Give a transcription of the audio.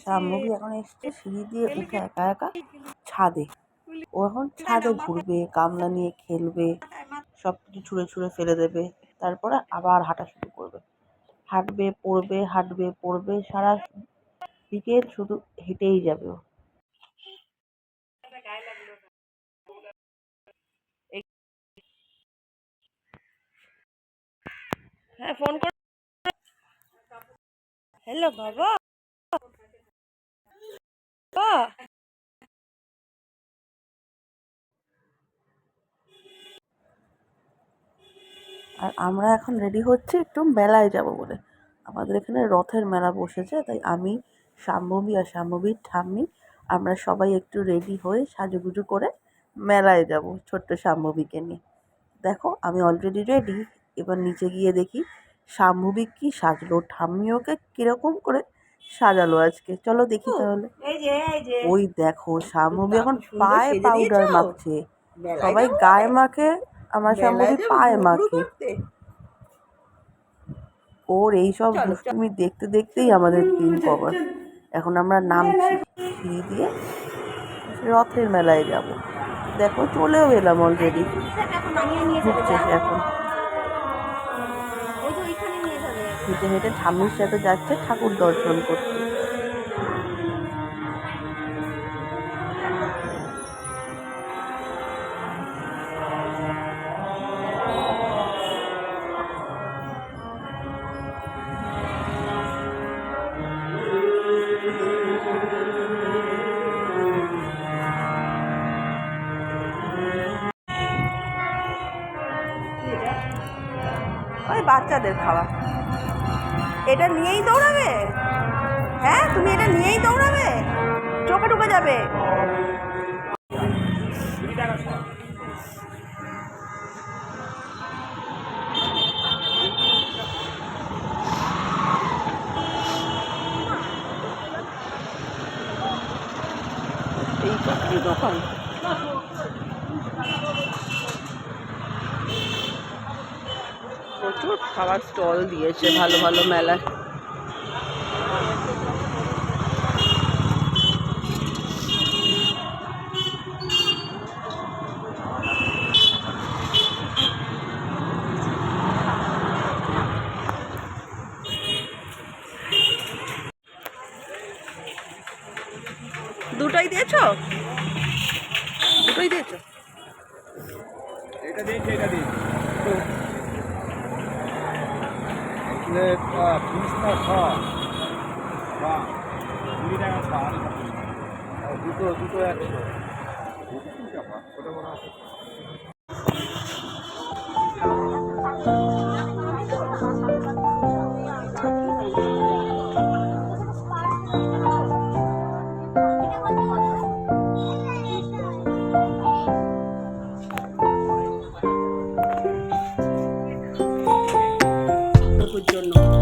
শাম্ভবী এখন এসছে সিঁড়ি দিয়ে উঠে একা একা ছাদে। ও এখন ছাদে ঘুরবে, গামলা নিয়ে খেলবে, সবকিছু ছুঁড়ে ছুঁড়ে ফেলে দেবে, তারপরে আবার হাঁটা শুরু করবে। হাঁটবে পড়বে, হাঁটবে পড়বে, সারা বিকেল শুধু হেঁটেই যাবে ও। হ্যাঁ, ফোন কর। হ্যালো বাবা। আর আমরা এখন রেডি হচ্ছি একটু মেলায় যাব বলে। আমাদের এখানে রথের মেলা বসেছে, তাই আমি, শাম্ভবী আর শাম্ভবীর ঠাম্মি আমরা সবাই একটু রেডি হয়ে সাজুগুজু করে মেলায় যাব ছোট্ট শাম্ভবীকে নিয়ে। দেখো আমি অলরেডি রেডি। এবার নিচে গিয়ে দেখি শাম্ভবী কি সাজলো, ঠাম্মি ওকে কিরকম করে সাজালো আজকে। চলো দেখি তাহলে। ওই দেখো শাম্ভবী এখন পায়ে পাউডার মাখছে। সবাই গায়ে মাখে, আমার শাম্ভবী পায়ে মাখে। ওর এইসব দুষ্টুমি দেখতে দেখতেই আমাদের দিন কভার। এখন আমরা নামছি সিঁড়ি দিয়ে, রথের মেলায় যাব। দেখো চলেও এলাম অলরেডি, ঢুকছে সে এখন। হেঁটে হেঁটে ঠাম্মির সাথে যাচ্ছে ঠাকুর দর্শন করতে। ওই বাচ্চাদের খাওয়া, এটা নিয়েই দৌড়াবে। হ্যাঁ, তুমি এটা নিয়েই দৌড়াবে, চোখে ঢুকে যাবে। এই দোকান প্রচুর খাবার স্টল দিয়েছে ভালো ভালো মেলায়। দুটোই দিয়েছো? দুটোই দিয়েছো? এটা দিয়েছি, এটা দিয়েছি। পিসটা খাওয়া 20 টাকা খাওয়া, দুটো দুটো 100। ছোটো বড় আছে। জন্য